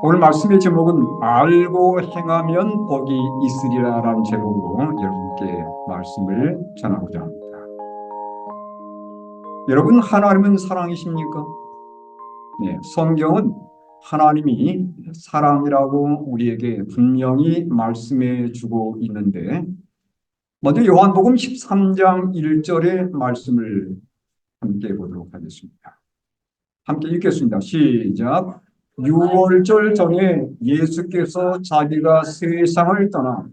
오늘 말씀의 제목은 알고 행하면 복이 있으리라라는 제목으로 여러분께 말씀을 전하고자 합니다. 여러분, 하나님은 사랑이십니까? 네, 성경은 하나님이 사랑이라고 우리에게 분명히 말씀해 주고 있는데, 먼저 요한복음 13장 1절의 말씀을 함께 보도록 하겠습니다. 함께 읽겠습니다. 시작. 6월절 전에 예수께서 자기가 세상을 떠나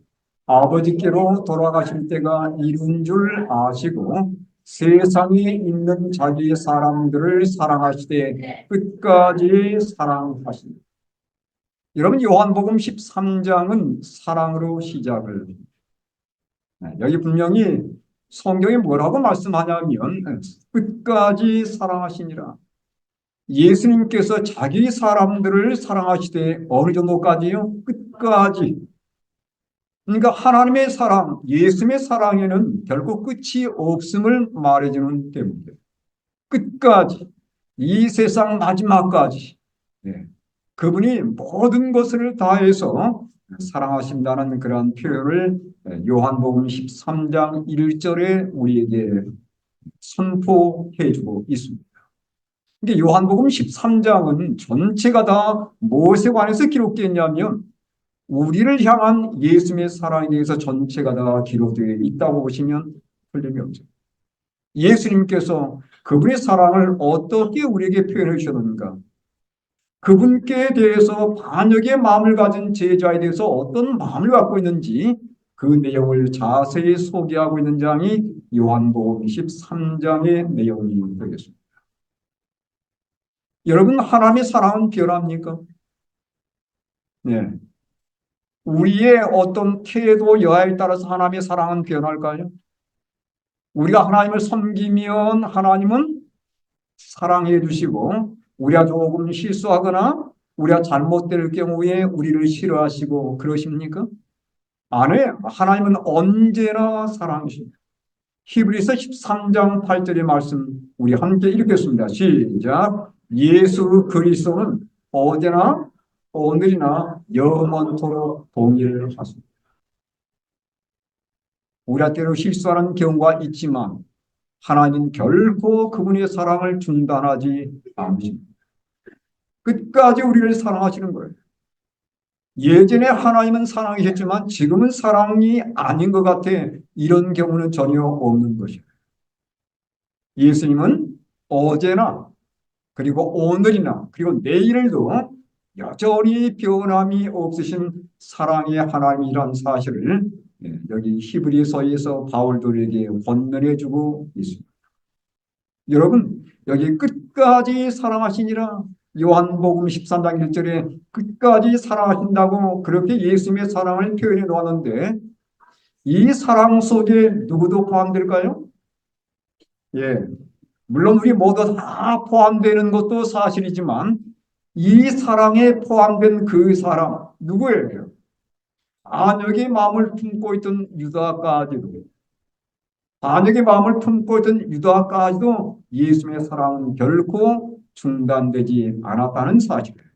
아버지께로 돌아가실 때가 이른 줄 아시고 세상에 있는 자기 사람들을 사랑하시되 끝까지 사랑하십니다. 여러분, 요한복음 13장은 사랑으로 시작을 합니다. 여기 분명히 성경이 뭐라고 말씀하냐면 끝까지 사랑하시니라. 예수님께서 자기 사람들을 사랑하시되 어느 정도까지요? 끝까지. 그러니까 하나님의 사랑, 예수님의 사랑에는 결코 끝이 없음을 말해주는 때문에 끝까지, 이 세상 마지막까지 그분이 모든 것을 다해서 사랑하신다는 그런 표현을 요한복음 13장 1절에 우리에게 선포해 주고 있습니다. 근데 요한복음 13장은 전체가 다 무엇에 관해서 기록되어 있냐면 우리를 향한 예수님의 사랑에 대해서 전체가 다 기록되어 있다고 보시면 틀림이 없죠. 예수님께서 그분의 사랑을 어떻게 우리에게 표현해 주셨는가? 그분께 대해서 반역의 마음을 가진 제자에 대해서 어떤 마음을 갖고 있는지 그 내용을 자세히 소개하고 있는 장이 요한복음 13장의 내용이 되겠습니다. 여러분, 하나님의 사랑은 변합니까? 네. 우리의 어떤 태도, 여하에 따라서 하나님의 사랑은 변할까요? 우리가 하나님을 섬기면 하나님은 사랑해 주시고, 우리가 조금 실수하거나 우리가 잘못될 경우에 우리를 싫어하시고 그러십니까? 아니에요. 하나님은 언제나 사랑이십니다. 히브리서 13장 8절의 말씀 우리 함께 읽겠습니다. 시작. 예수 그리스도는 어제나 오늘이나 영원토록 동일하십니다. 우리가 때로 실수하는 경우가 있지만 하나님 결코 그분의 사랑을 중단하지 않으십니다. 끝까지 우리를 사랑하시는 거예요. 예전에 하나님은 사랑이셨지만 지금은 사랑이 아닌 것 같아. 이런 경우는 전혀 없는 것이에요. 예수님은 어제나 그리고 오늘이나 그리고 내일도 여전히 변함이 없으신 사랑의 하나님이라는 사실을 여기 히브리서에서 바울들에게 권면해 주고 있습니다. 여러분, 여기 끝까지 사랑하시니라 요한복음 13장 1절에 끝까지 사랑하신다고 그렇게 예수님의 사랑을 표현해 놓았는데 이 사랑 속에 누구도 포함될까요? 예, 물론 우리 모두 다 포함되는 것도 사실이지만 이 사랑에 포함된 그 사람 누구예요? 반역의 마음을 품고 있던 유다까지도 반역의 마음을 품고 있던 유다까지도 예수님의 사랑은 결코 중단되지 않았다는 사실이에요.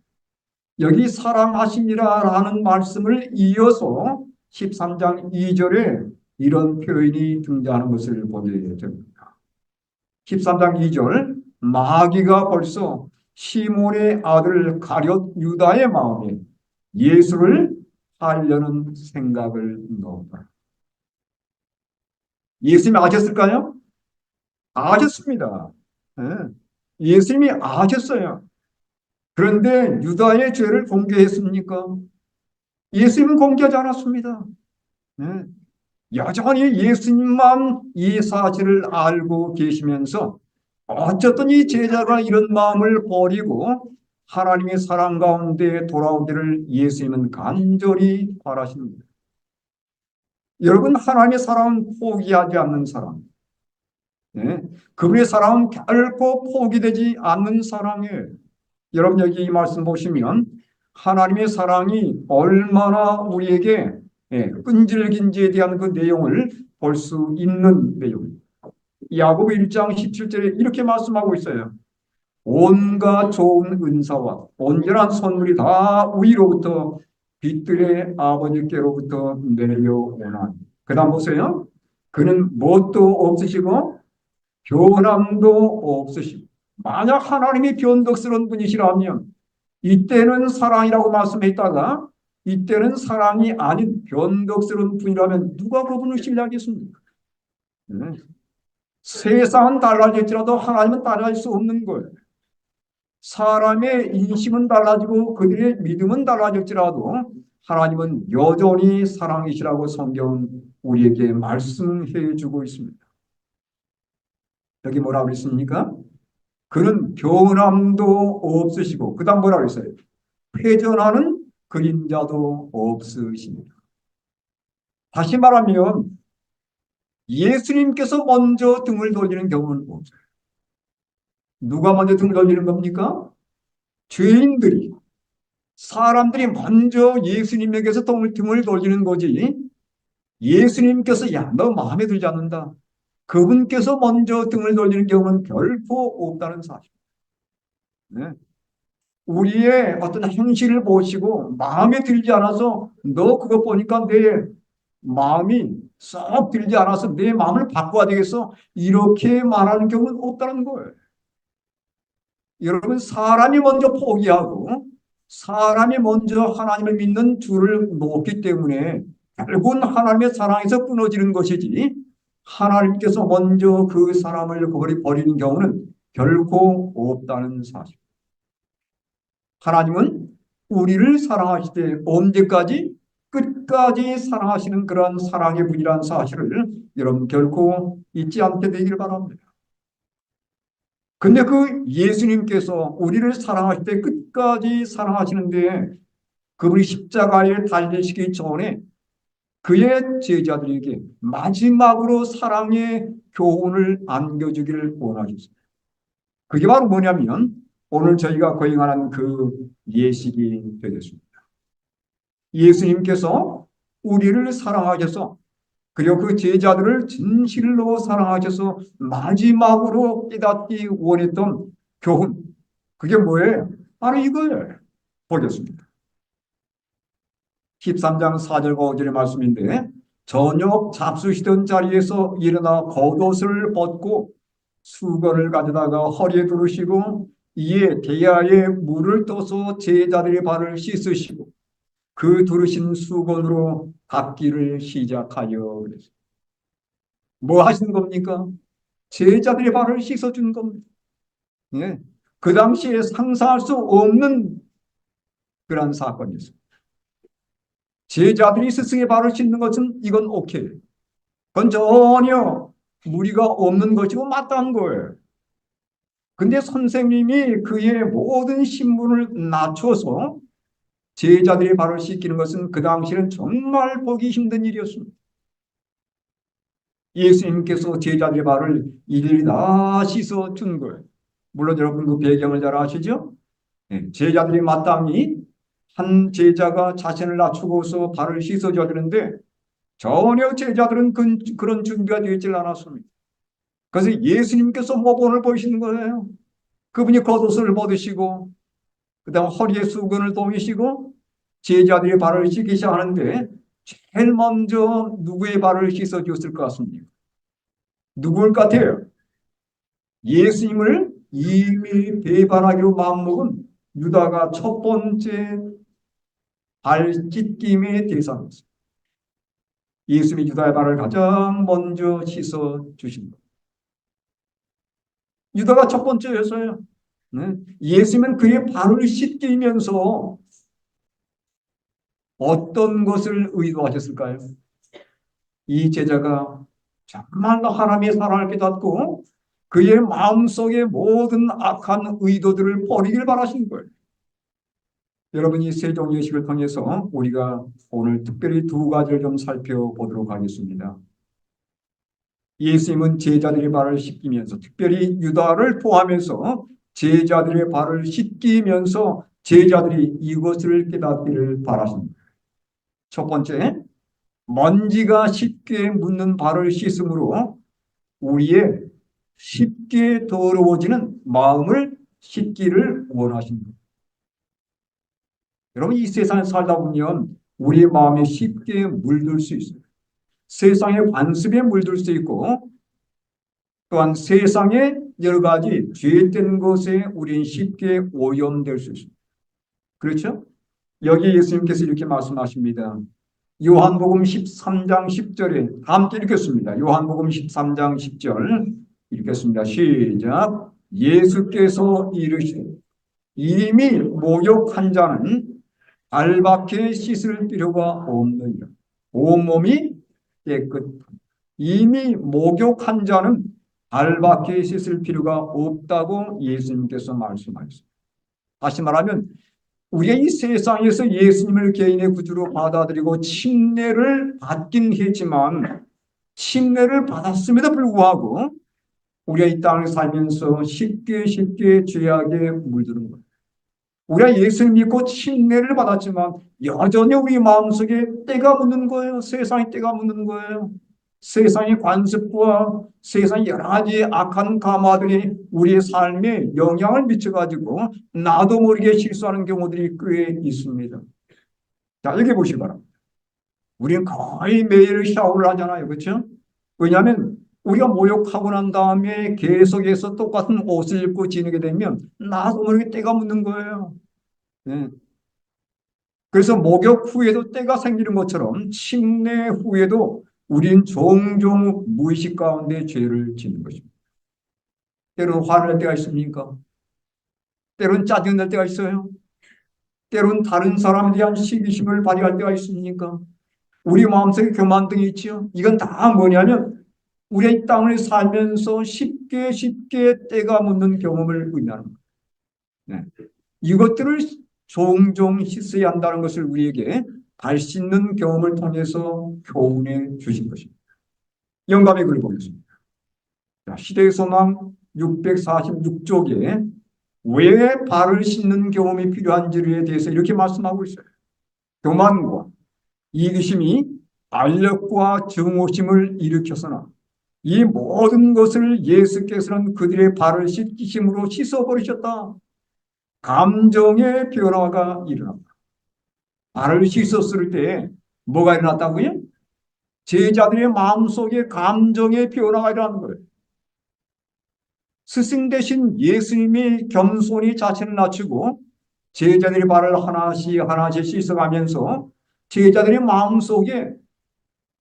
여기 사랑하시니라라는 말씀을 이어서 13장 2절에 이런 표현이 등장하는 것을 보게 됩니다. 13장 2절 마귀가 벌써 시몬의 아들 가룟 유다의 마음에 예수를 하려는 생각을 넣었다. 예수님이 아셨을까요? 아셨습니다. 예. 예수님이 아셨어요. 그런데 유다의 죄를 공개했습니까? 예수님은 공개하지 않았습니다. 예. 여전히 예수님만 이 사실을 알고 계시면서 어쨌든 이 제자가 이런 마음을 버리고 하나님의 사랑 가운데 돌아오기를 예수님은 간절히 바라십니다. 여러분, 하나님의 사랑은 포기하지 않는 사랑. 예? 그분의 사랑은 결코 포기되지 않는 사랑이에요. 여러분, 여기 이 말씀 보시면 하나님의 사랑이 얼마나 우리에게 끈질긴지에 대한 그 내용을 볼 수 있는 내용입니다. 야고보 1장 17절에 이렇게 말씀하고 있어요. 온갖 좋은 은사와 온전한 선물이 다 위로부터 빛들의 아버지께로부터 내려오나니. 그 다음 보세요. 그는 뭣도 없으시고 변함도 없으시고, 만약 하나님이 변덕스러운 분이시라면 이때는 사랑이라고 말씀했다가 이때는 사랑이 아닌 변덕스러운 분이라면 누가 그분을 신뢰하겠습니까? 네. 세상은 달라질지라도 하나님은 따라갈 수 없는 거예요. 사람의 인심은 달라지고 그들의 믿음은 달라질지라도 하나님은 여전히 사랑이시라고 성경은 우리에게 말씀해 주고 있습니다. 여기 뭐라고 그랬습니까? 그는 변함도 없으시고, 그 다음 뭐라고 했어요? 회전하는 그림자도 없으십니다. 다시 말하면 예수님께서 먼저 등을 돌리는 경우는 없어요. 누가 먼저 등을 돌리는 겁니까? 죄인들이, 사람들이 먼저 예수님에게서 등을 돌리는 거지. 예수님께서 야, 너 마음에 들지 않는다, 그분께서 먼저 등을 돌리는 경우는 결코 없다는 사실. 네. 우리의 어떤 행실을 보시고 마음에 들지 않아서 너 그거 보니까 내 마음이 썩 들지 않아서 내 마음을 바꿔야 되겠어, 이렇게 말하는 경우는 없다는 거예요. 여러분, 사람이 먼저 포기하고 사람이 먼저 하나님을 믿는 줄을 놓기 때문에 결국은 하나님의 사랑에서 끊어지는 것이지, 하나님께서 먼저 그 사람을 버리는 경우는 결코 없다는 사실. 하나님은 우리를 사랑하실 때 언제까지? 끝까지 사랑하시는 그런 사랑의 분이라는 사실을 여러분 결코 잊지 않게 되기를 바랍니다. 근데 그 예수님께서 우리를 사랑하실 때 끝까지 사랑하시는데 그분이 십자가에 달리시기 전에 그의 제자들에게 마지막으로 사랑의 교훈을 안겨주기를 원하셨습니다. 그게 바로 뭐냐면 오늘 저희가 거행하는 그 예식이 되겠습니다. 예수님께서 우리를 사랑하셔서 그리고 그 제자들을 진실로 사랑하셔서 마지막으로 깨닫기 원했던 교훈, 그게 뭐예요? 바로 이거예요. 보겠습니다. 13장 4절과 5절의 말씀인데, 저녁 잡수시던 자리에서 일어나 겉옷을 벗고 수건을 가져다가 허리에 두르시고 이에 대야에 물을 떠서 제자들의 발을 씻으시고 그 두르신 수건으로 닦기를 시작하여 그랬어요. 뭐 하시는 겁니까? 제자들의 발을 씻어주는 겁니다. 예. 그 당시에 상상할 수 없는 그런 사건이었어요. 제자들이 스승의 발을 씻는 것은 이건 오케이. 그건 전혀 무리가 없는 것이고 마땅한 거예요. 근데 선생님이 그의 모든 신분을 낮춰서 제자들의 발을 씻기는 것은 그 당시에는 정말 보기 힘든 일이었습니다. 예수님께서 제자들의 발을 일일이 다 씻어준 거예요. 물론 여러분 그 배경을 잘 아시죠? 네, 제자들이 마땅히 한 제자가 자신을 낮추고서 발을 씻어줘야 되는데 전혀 제자들은 그런 준비가 되어 있지 않았습니다. 그래서 예수님께서 모본을 보이시는 거예요. 그분이 겉옷을 벗으시고 그다음 허리에 수건을 동이시고 제자들의 발을 씻기셔야 하는데 제일 먼저 누구의 발을 씻어주었을 것 같습니까? 누구일 것 같아요? 예수님을 이미 배반하기로 마음먹은 유다가 첫 번째 발 찢김의 대상이었습니다. 예수님이 유다의 발을 가장 먼저 씻어 주신 것. 유다가 첫 번째였어요. 네? 예수님은 그의 발을 씻기면서 어떤 것을 의도하셨을까요? 이 제자가 정말로 하나님의 사랑을 깨닫고 그의 마음속의 모든 악한 의도들을 버리길 바라신 거예요. 여러분, 이 세종 예식을 통해서 우리가 오늘 특별히 두 가지를 좀 살펴보도록 하겠습니다. 예수님은 제자들의 발을 씻기면서, 특별히 유다를 포함해서 제자들의 발을 씻기면서 제자들이 이것을 깨닫기를 바라십니다. 첫 번째, 먼지가 쉽게 묻는 발을 씻음으로 우리의 쉽게 더러워지는 마음을 씻기를 원하시는 거예요. 여러분, 이 세상에 살다 보면 우리의 마음에 쉽게 물들 수 있어요. 세상의 관습에 물들 수 있고, 또한 세상의 여러 가지 죄된 것에 우리는 쉽게 오염될 수 있습니다. 그렇죠? 여기 예수님께서 이렇게 말씀하십니다. 요한복음 13장 10절에 함께 읽겠습니다. 요한복음 13장 10절 읽겠습니다. 시작. 예수께서 이르시되 이미 목욕한 자는 발밖에 씻을 필요가 없느니라. 온몸이 깨끗. 이미 목욕한 자는 발밖에 씻을 필요가 없다고 예수님께서 말씀하셨습니다. 다시 말하면 우리가 이 세상에서 예수님을 개인의 구주로 받아들이고 침례를 받긴 했지만 침례를 받았음에도 불구하고 우리가 이 땅을 살면서 쉽게 죄악에 물드는 거예요. 우리가 예수를 믿고 침례를 받았지만 여전히 우리 마음속에 때가 묻는 거예요. 세상에 때가 묻는 거예요. 세상의 관습과 세상의 여러 가지 악한 감화들이 우리의 삶에 영향을 미쳐가지고 나도 모르게 실수하는 경우들이 꽤 있습니다. 자, 여기 보시기 바랍니다. 우리는 거의 매일 샤워를 하잖아요. 그렇죠? 왜냐하면 우리가 목욕하고 난 다음에 계속해서 똑같은 옷을 입고 지내게 되면 나도 모르게 때가 묻는 거예요. 네. 그래서 목욕 후에도 때가 생기는 것처럼 침례 후에도 우린 종종 무의식 가운데 죄를 짓는 것입니다. 때로는 화를 낼 때가 있습니까? 때로는 짜증낼 때가 있어요. 때로는 다른 사람에 대한 시기심을 발휘할 때가 있습니까? 우리 마음속에 교만등이 있죠. 이건 다 뭐냐면 우리 이 땅을 살면서 쉽게 때가 묻는 경험을 의미하는 거예요. 네. 이것들을 종종 씻어야 한다는 것을 우리에게 발 씻는 경험을 통해서 교훈해 주신 것입니다. 영감의 글을 보겠습니다. 시대의 소망 646쪽에 왜 발을 씻는 경험이 필요한지에 대해서 이렇게 말씀하고 있어요. 교만과 이기심이 알력과 증오심을 일으켜서나 이 모든 것을 예수께서는 그들의 발을 씻기심으로 씻어버리셨다. 감정의 변화가 일어납니다. 발을 씻었을 때 뭐가 일어났다고요? 제자들의 마음속에 감정의 변화가 일어나는 거예요. 스승 대신 예수님이 겸손히 자신을 낮추고 제자들의 발을 하나씩 씻어가면서 제자들의 마음속에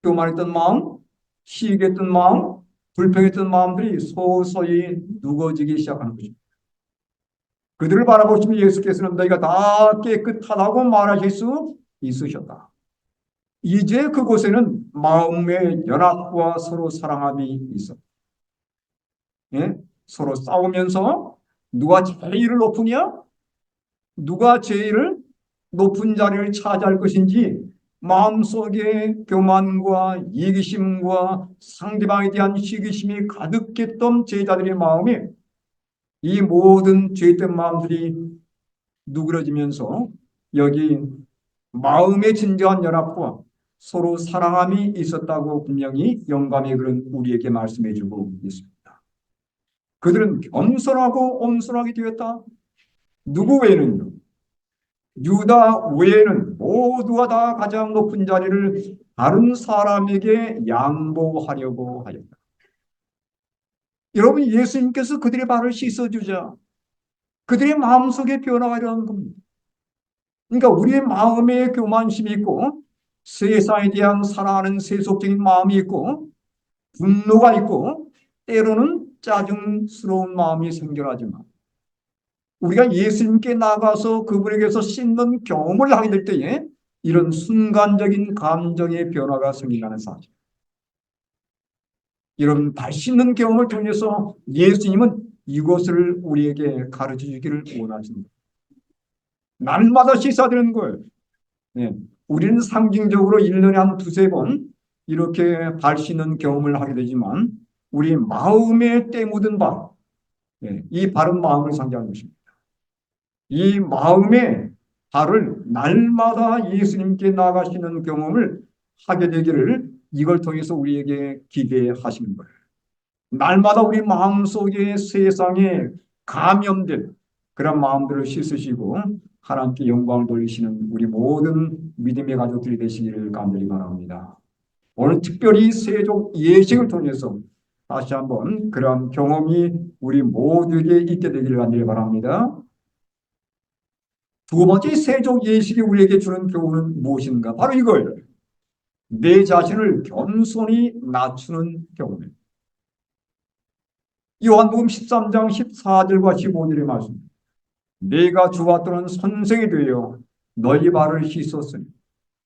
교만했던 마음, 시기했던 마음, 불평했던 마음들이 서서히 누거지기 시작하는 것입니다. 그들을 바라보시면 예수께서는 너희가 다 깨끗하다고 말하실 수 있으셨다. 이제 그곳에는 마음의 연합과 서로 사랑함이 있어. 예? 서로 싸우면서 누가 제일을 높으냐? 누가 제일 높은 자리를 차지할 것인지 마음속에 교만과 이기심과 상대방에 대한 시기심이 가득했던 제자들의 마음에 이 모든 죄된 마음들이 누그러지면서 여기 마음의 진정한 연합과 서로 사랑함이 있었다고 분명히 영감의 글은 우리에게 말씀해주고 있습니다. 그들은 겸손하고 온순하게 되었다. 누구 외에는요? 유다 외에는 모두가 다 가장 높은 자리를 다른 사람에게 양보하려고 하였다. 여러분, 예수님께서 그들의 발을 씻어주자 그들의 마음속에 변화가 일어나는 겁니다. 그러니까 우리의 마음에 교만심이 있고 세상에 대한 사랑하는 세속적인 마음이 있고 분노가 있고 때로는 짜증스러운 마음이 생겨나지만 우리가 예수님께 나가서 그분에게서 씻는 경험을 하게 될 때에 이런 순간적인 감정의 변화가 생긴다는 사실. 이런 발 씻는 경험을 통해서 예수님은 이것을 우리에게 가르쳐 주기를 원하십니다. 날마다 씻어야 되는 거예요. 네. 우리는 상징적으로 1년에 한 두세 번 이렇게 발 씻는 경험을 하게 되지만 우리 마음에 때 묻은 발, 네. 이 바른 마음을 상징하는 것입니다. 이 마음의 발을 날마다 예수님께 나가시는 경험을 하게 되기를 이걸 통해서 우리에게 기대하시는 거예요. 날마다 우리 마음속에 세상에 감염된 그런 마음들을 씻으시고 하나님께 영광을 돌리시는 우리 모든 믿음의 가족들이 되시기를 간절히 바랍니다. 오늘 특별히 세족 예식을 통해서 다시 한번 그런 경험이 우리 모두에게 있게 되기를 간절히 바랍니다. 두 번째 세족 예식이 우리에게 주는 교훈은 무엇인가? 바로 이거예요. 내 자신을 겸손히 낮추는 경우입니다. 요한복음 13장 14절과 15절의 말씀. 내가 주와 또는 선생이 되어 너희 발을 씻었으니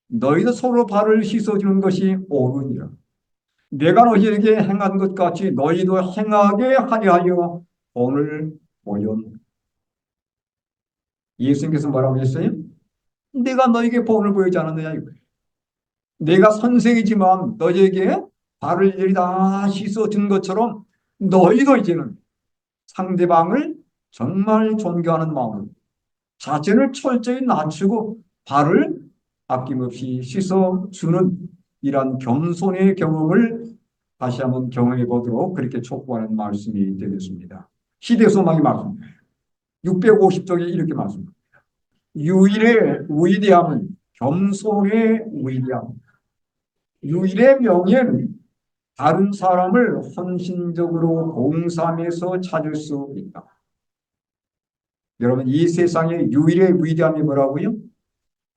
너희도 서로 발을 씻어주는 것이 옳으니라. 내가 너희에게 행한 것 같이 너희도 행하게 하려 하여 오늘 모였노라. 예수님께서 뭐라고 했어요? 내가 너에게 본을 보이지 않았느냐 이거예요. 내가 선생이지만 너희에게 발을 이리 다 씻어준 것처럼 너희도 이제는 상대방을 정말 존경하는 마음으로 자신을 철저히 낮추고 발을 아낌없이 씻어주는 이러한 겸손의 경험을 다시 한번 경험해 보도록 그렇게 촉구하는 말씀이 되겠습니다. 시대소망이 말씀입니다. 650쪽에 이렇게 말씀합니다. 유일의 위대함은 겸손의 위대함. 유일의 명예는 다른 사람을 헌신적으로 봉사하면서 찾을 수 있다. 여러분, 이 세상의 유일의 위대함이 뭐라고요?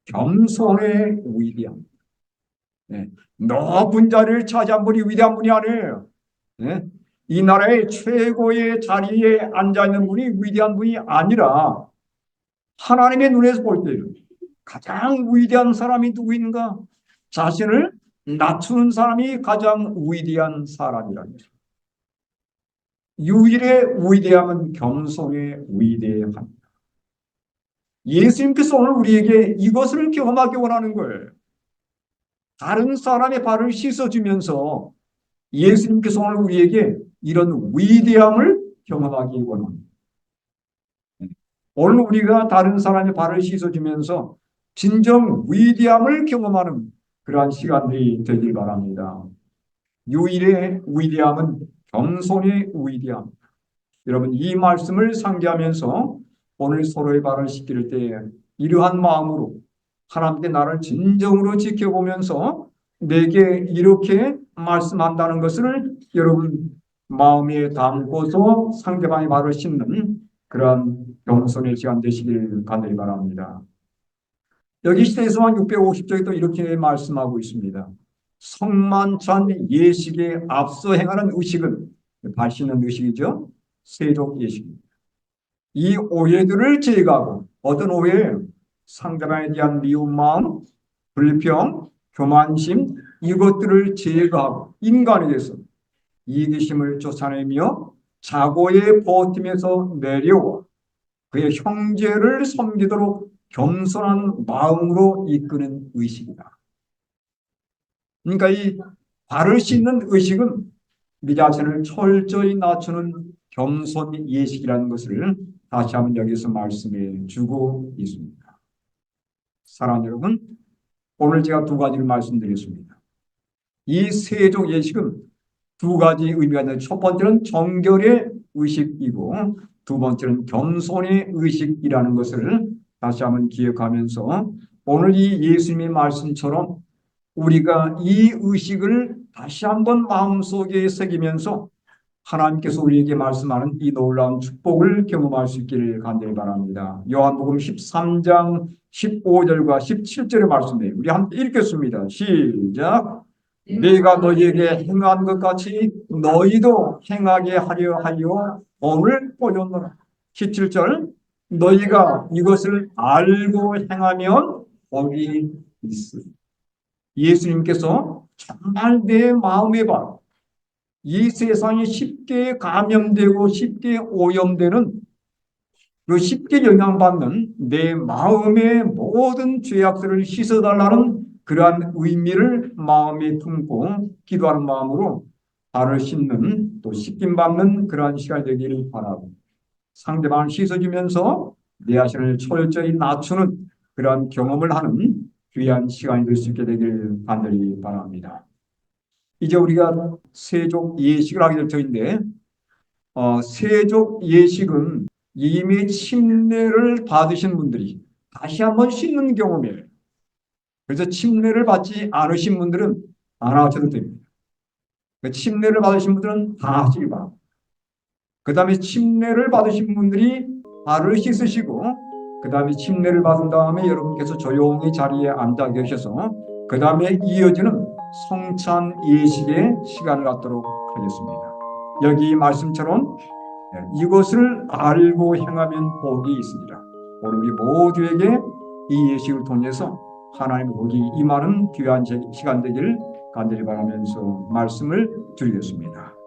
겸손의 위대함. 네. 높은 자리를 차지한 분이 위대한 분이 아니에요. 네. 이 나라의 최고의 자리에 앉아있는 분이 위대한 분이 아니라 하나님의 눈에서 볼 때 가장 위대한 사람이 누구인가? 자신을 낮추는 사람이 가장 위대한 사람이라는 거죠. 유일의 위대함은 겸손의 위대함입니다. 예수님께서 오늘 우리에게 이것을 경험하기 원하는 거예요. 다른 사람의 발을 씻어주면서 예수님께서 오늘 우리에게 이런 위대함을 경험하기 원합니다. 오늘 우리가 다른 사람의 발을 씻어주면서 진정 위대함을 경험하는 그러한 시간들이 되길 바랍니다. 유일의 위대함은 겸손의 위대함. 여러분, 이 말씀을 상기하면서 오늘 서로의 발을 씻길 때 이러한 마음으로 하나님께 나를 진정으로 지켜보면서 내게 이렇게 말씀한다는 것을 여러분 마음에 담고서 상대방의 발을 씻는 그러한 겸손의 시간 되시기를 간절히 바랍니다. 여기 시대에서만 650쪽에 또 이렇게 말씀하고 있습니다. 성만찬 예식에 앞서 행하는 의식은 발 씻는 의식이죠. 세족 예식입니다. 이 오해들을 제거하고 어떤 오해예요? 상대방에 대한 미운 마음, 불평, 교만심 이것들을 제거하고 인간에 대해서 이기심을 쫓아내며 자고의 버팀에서 내려와 그의 형제를 섬기도록 겸손한 마음으로 이끄는 의식이다. 그러니까 이 발을 씻는 의식은 네 자신을 철저히 낮추는 겸손 예식이라는 것을 다시 한번 여기서 말씀해 주고 있습니다. 사랑하는 여러분, 오늘 제가 두 가지를 말씀드렸습니다. 이 세족 예식은 두 가지 의미가 있는데 첫 번째는 정결의 의식이고 두 번째는 겸손의 의식이라는 것을 다시 한번 기억하면서 오늘 이 예수님의 말씀처럼 우리가 이 의식을 다시 한번 마음속에 새기면서 하나님께서 우리에게 말씀하는 이 놀라운 축복을 경험할 수 있기를 간절히 바랍니다. 요한복음 13장 15절과 17절의 말씀이에요. 우리 함께 읽겠습니다. 시작. 내가 너희에게 행한 것 같이 너희도 행하게 하여 오늘 보였노라. 17절. 너희가 이것을 알고 행하면 복이 있으리. 예수님께서 정말 내 마음에 봐. 이 세상이 쉽게 감염되고 쉽게 오염되는 그 쉽게 영향받는 내 마음의 모든 죄악들을 씻어달라는 그러한 의미를 마음에 품고 기도하는 마음으로 발을 씻는 또 씻김받는 그러한 시간이 되기를 바라고 상대방을 씻어주면서 내 자신을 철저히 낮추는 그러한 경험을 하는 귀한 시간이 될 수 있게 되기를 간절히 바랍니다. 이제 우리가 세족 예식을 하게 될 터인데 세족 예식은 이미 침례를 받으신 분들이 다시 한번 씻는 경험이에요. 그래서 침례를 받지 않으신 분들은 안 하셔도 됩니다. 침례를 받으신 분들은 다 하시기 바랍니다. 그 다음에 침례를 받으신 분들이 발을 씻으시고, 그 다음에 침례를 받은 다음에 여러분께서 조용히 자리에 앉아 계셔서 그 다음에 이어지는 성찬 예식의 시간을 갖도록 하겠습니다. 여기 말씀처럼 이것을 알고 행하면 복이 있습니다. 우리 모두에게 이 예식을 통해서 하나님의 복이 임하는 귀한 시간 되기를 간절히 바라면서 말씀을 드리겠습니다.